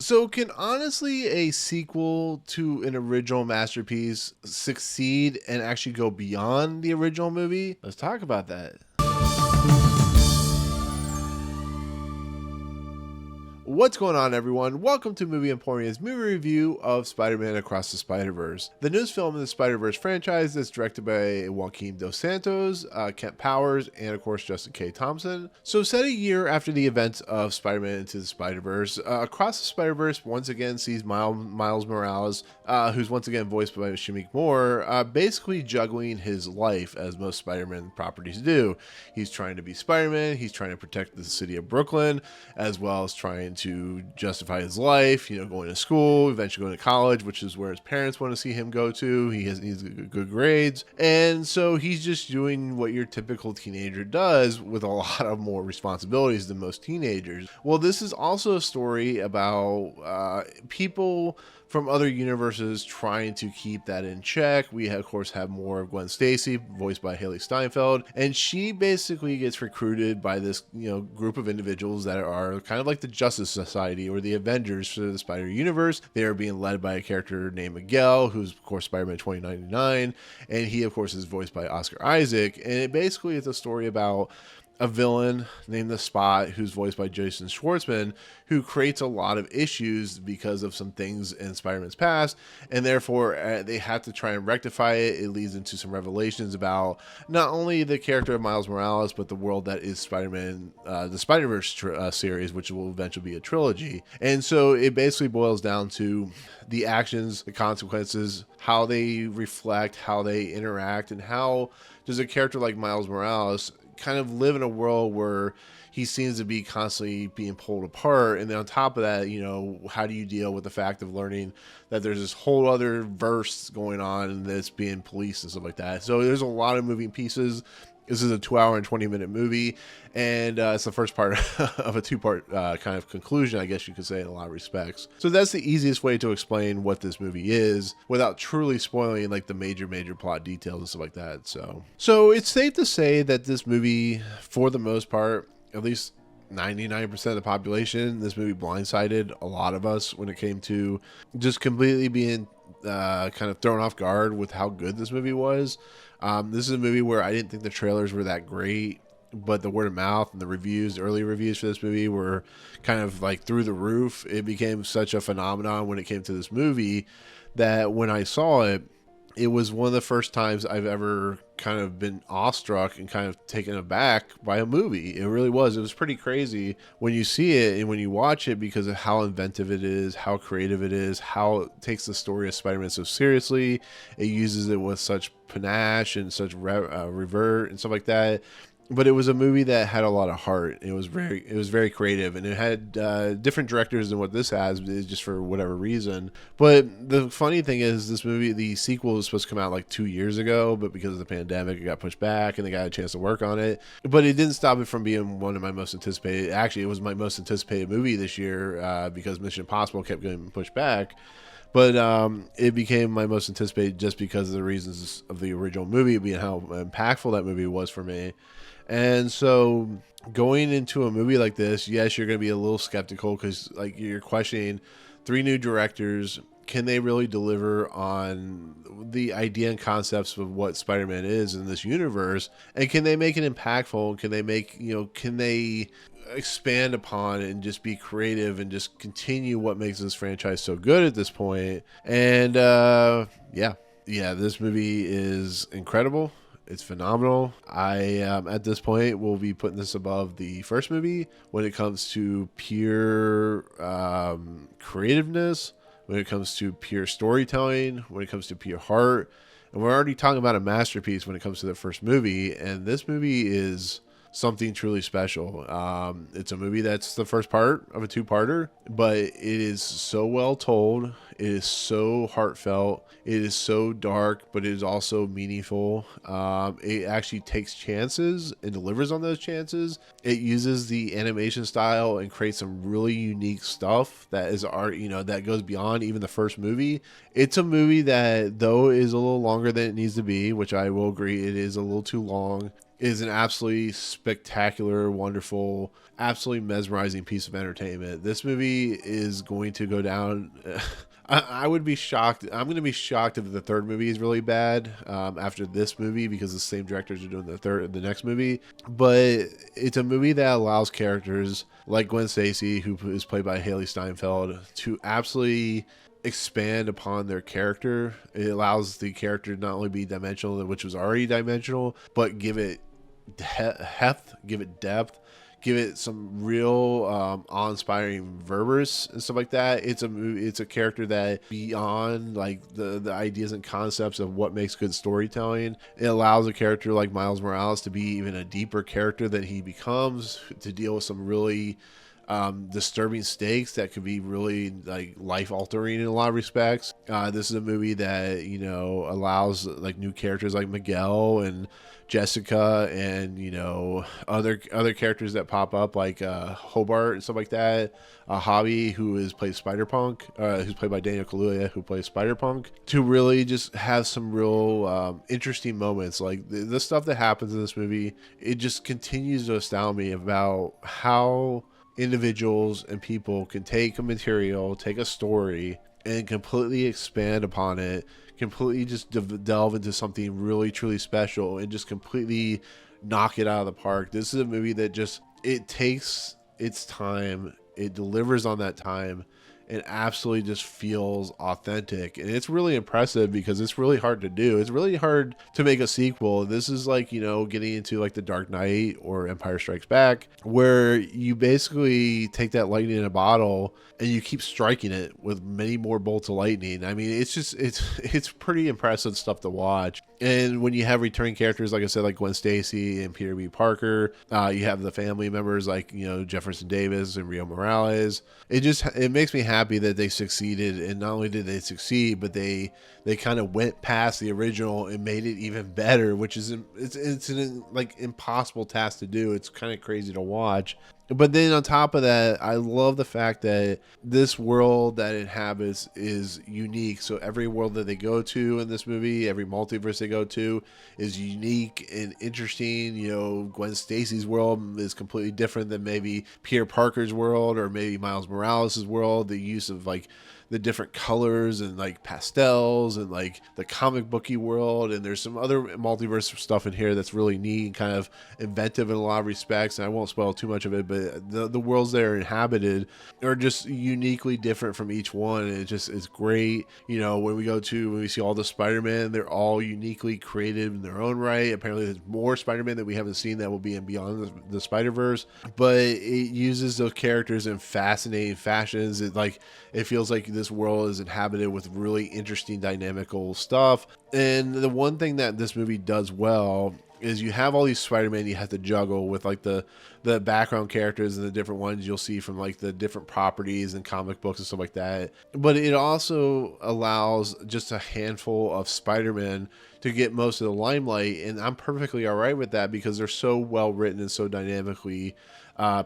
So, can honestly a sequel to an original masterpiece succeed and actually go beyond the original movie? Let's talk about that. What's going on, everyone? Welcome to Movie Emporium's movie review of Spider-Man Across the Spider-Verse, the newest film in the Spider-Verse franchise that's directed by Joaquim dos Santos, Kemp Powers, and of course Justin K. Thompson. So, set a year after the events of Spider-Man Into the Spider-Verse, Across the Spider-Verse once again sees Miles Morales, who's once again voiced by Shamiek Moore, basically juggling his life as most Spider-Man properties do. He's trying to be Spider-Man, he's trying to protect the city of Brooklyn, as well as trying to justify his life, going to school, eventually going to college, which is where his parents want to see him go to. He's good grades. And so he's just doing what your typical teenager does with a lot of more responsibilities than most teenagers. Well, this is also a story about people from other universes trying to keep that in check. We, of course, have more of Gwen Stacy, voiced by Haile Steinfeld, and she basically gets recruited by this, group of individuals that are kind of like the Justice Society or the Avengers for the Spider Universe. They are being led by a character named Miguel, who's, of course, Spider-Man 2099, and he, of course, is voiced by Oscar Isaac, and it basically is a story about a villain named The Spot, who's voiced by Jason Schwartzman, who creates a lot of issues because of some things in Spider-Man's past, and therefore they have to try and rectify it. It leads into some revelations about not only the character of Miles Morales, but the world that is Spider-Man, the Spider-Verse series, which will eventually be a trilogy. And so it basically boils down to the actions, the consequences, how they reflect, how they interact, and how does a character like Miles Morales kind of live in a world where he seems to be constantly being pulled apart. And then on top of that, how do you deal with the fact of learning that there's this whole other verse going on that's being policed and stuff like that. So there's a lot of moving pieces. This is a 2-hour and 20-minute movie, and it's the first part of a two-part kind of conclusion, I guess you could say, in a lot of respects. So that's the easiest way to explain what this movie is without truly spoiling like the major plot details and stuff like that. So it's safe to say that this movie, for the most part, at least 99% of the population, this movie blindsided a lot of us when it came to just completely being kind of thrown off guard with how good this movie was. This is a movie where I didn't think the trailers were that great, but the word of mouth and the reviews, the early reviews for this movie were kind of like through the roof. It became such a phenomenon when it came to this movie that when I saw it, it was one of the first times I've ever kind of been awestruck and kind of taken aback by a movie. It really was. It was pretty crazy when you see it and when you watch it because of how inventive it is, how creative it is, how it takes the story of Spider-Man so seriously. It uses it with such panache and such revert and stuff like that. But it was a movie that had a lot of heart. It was very creative, and it had different directors than what this has, just for whatever reason. But the funny thing is, this movie, the sequel was supposed to come out like 2 years ago, but because of the pandemic, it got pushed back, and they got a chance to work on it. But it didn't stop it from being one of my most anticipated. Actually, it was my most anticipated movie this year because Mission Impossible kept getting pushed back. But it became my most anticipated just because of the reasons of the original movie being how impactful that movie was for me. And so going into a movie like this, yes, you're going to be a little skeptical because like you're questioning 3 new directors. Can they really deliver on the idea and concepts of what Spider-Man is in this universe? And can they make it impactful? Can they make, can they expand upon it and just be creative and just continue what makes this franchise so good at this point? And yeah, this movie is incredible. It's phenomenal. I, at this point, will be putting this above the first movie when it comes to pure creativeness, when it comes to pure storytelling, when it comes to pure heart. And we're already talking about a masterpiece when it comes to the first movie. And this movie is something truly special. It's a movie that's the first part of a 2-parter, but it is so well told. It is so heartfelt. It is so dark, but it is also meaningful. It actually takes chances and delivers on those chances. It uses the animation style and creates some really unique stuff that is art, that goes beyond even the first movie. It's a movie that, though is a little longer than it needs to be, which I will agree it is a little too long, is an absolutely spectacular, wonderful, absolutely mesmerizing piece of entertainment. This movie is going to go down. I would be shocked. I'm going to be shocked if the third movie is really bad after this movie, because the same directors are doing the next movie. But it's a movie that allows characters like Gwen Stacy, who is played by Haile Steinfeld, to absolutely expand upon their character. It allows the character to not only be dimensional, which was already dimensional, but give it heft, give it depth, give it some real awe-inspiring verbose and stuff like that. It's a character that, beyond like the ideas and concepts of what makes good storytelling, it allows a character like Miles Morales to be even a deeper character than he becomes, to deal with some really disturbing stakes that could be really like life altering in a lot of respects. This is a movie that allows like new characters like Miguel and Jessica and other characters that pop up, like Hobart and stuff like that. Hobby, who is played Spider-Punk, who's played by Daniel Kaluuya, who plays Spider-Punk, to really just have some real interesting moments. Like the stuff that happens in this movie, it just continues to astound me about how individuals and people can take a material, take a story, and completely expand upon it, completely just delve into something really truly special, and just completely knock it out of the park. This is a movie that just, it takes its time, it delivers on that time, and absolutely just feels authentic. And it's really impressive because it's really hard to do. It's really hard to make a sequel. This is like, getting into like The Dark Knight or Empire Strikes Back, where you basically take that lightning in a bottle and you keep striking it with many more bolts of lightning. I mean, it's pretty impressive stuff to watch. And when you have returning characters, like I said, like Gwen Stacy and Peter B. Parker, you have the family members like, Jefferson Davis and Rio Morales. It makes me happy that they succeeded. And not only did they succeed, but they kind of went past the original and made it even better, which is, it's an like impossible task to do. It's kind of crazy to watch. But then on top of that, I love the fact that this world that it inhabits is unique. So every world that they go to in this movie, every multiverse they go to, is unique and interesting. Gwen Stacy's world is completely different than maybe Peter Parker's world or maybe Miles Morales' world. The use of like the different colors and like pastels and like the comic booky world, and there's some other multiverse stuff in here that's really neat and kind of inventive in a lot of respects, and I won't spoil too much of it, but the worlds that are inhabited are just uniquely different from each one, and it's great. When we see all the Spider-Man, they're all uniquely created in their own right. Apparently there's more Spider-Man that we haven't seen that will be in Beyond the Spider-Verse, but it uses those characters in fascinating fashions. It feels like this world is inhabited with really interesting dynamical stuff. And the one thing that this movie does well is you have all these Spider-Man you have to juggle with, like the background characters and the different ones you'll see from like the different properties and comic books and stuff like that. But it also allows just a handful of Spider-Man to get most of the limelight, and I'm perfectly all right with that because they're so well written and so dynamically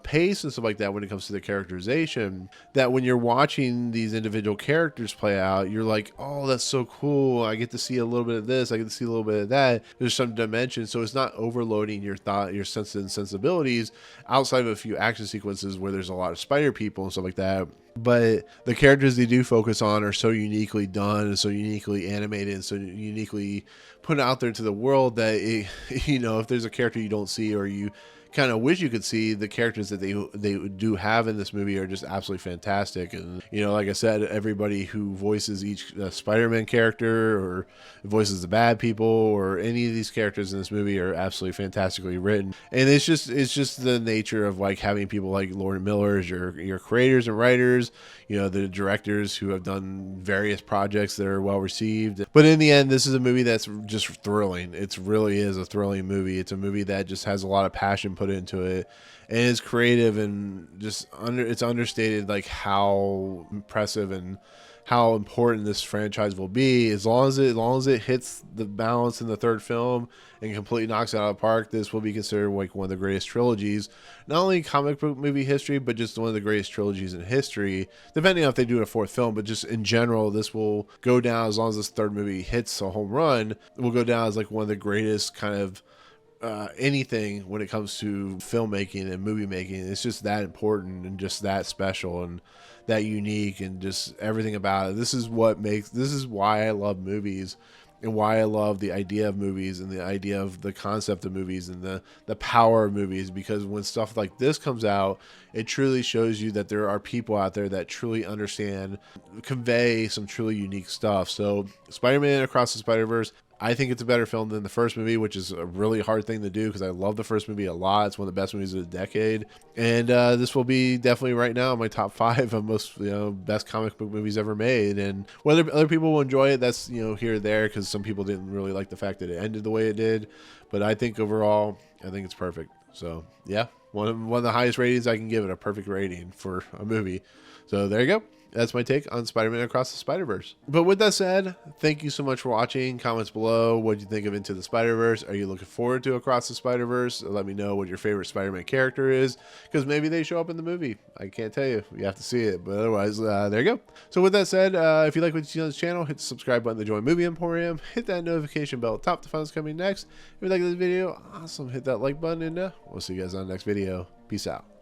pace and stuff like that when it comes to the characterization, that when you're watching these individual characters play out, you're like, oh, that's so cool. I get to see a little bit of this. I get to see a little bit of that. There's some dimension. So it's not overloading your thought, your senses and sensibilities outside of a few action sequences where there's a lot of spider people and stuff like that. But the characters they do focus on are so uniquely done and so uniquely animated and so uniquely put out there to the world that if there's a character you don't see or you kind of wish you could see, the characters that they do have in this movie are just absolutely fantastic. And like I said, everybody who voices each Spider-Man character or voices the bad people or any of these characters in this movie are absolutely fantastically written. And it's just the nature of like having people like Lord Miller as your creators and writers, the directors who have done various projects that are well received. But in the end, this is a movie that's just thrilling. It really is a thrilling movie. It's a movie that just has a lot of passion put put into it, and it's creative and just it's understated like how impressive and how important this franchise will be. As long as it hits the balance in the third film and completely knocks it out of the park, this will be considered like one of the greatest trilogies, not only in comic book movie history, but just one of the greatest trilogies in history, depending on if they do a fourth film. But just in general, this will go down, as long as this third movie hits a home run, it will go down as like one of the greatest kind of anything when it comes to filmmaking and movie making. It's just that important and just that special and that unique, and just everything about it. This is why I love movies, and why I love the idea of movies and the idea of the concept of movies and the power of movies, because when stuff like this comes out, it truly shows you that there are people out there that truly understand, convey some truly unique stuff. So Spider-Man Across the Spider-Verse, I think it's a better film than the first movie, which is a really hard thing to do because I love the first movie a lot. It's one of the best movies of the decade. And this will be definitely right now in my top 5 of most, best comic book movies ever made. And whether other people will enjoy it, that's, here or there, because some people didn't really like the fact that it ended the way it did. But I think overall, I think it's perfect. So yeah, one of the highest ratings I can give it, a perfect rating for a movie. So there you go. That's my take on Spider-Man Across the Spider-Verse. But with that said, thank you so much for watching. Comments below. What do you think of Into the Spider-Verse? Are you looking forward to Across the Spider-Verse? Let me know what your favorite Spider-Man character is, because maybe they show up in the movie. I can't tell you. You have to see it. But otherwise, there you go. So with that said, if you like what you see on this channel, hit the subscribe button to join Movie Emporium. Hit that notification bell top to find what's coming next. If you like this video, awesome. Hit that like button, and we'll see you guys on the next video. Peace out.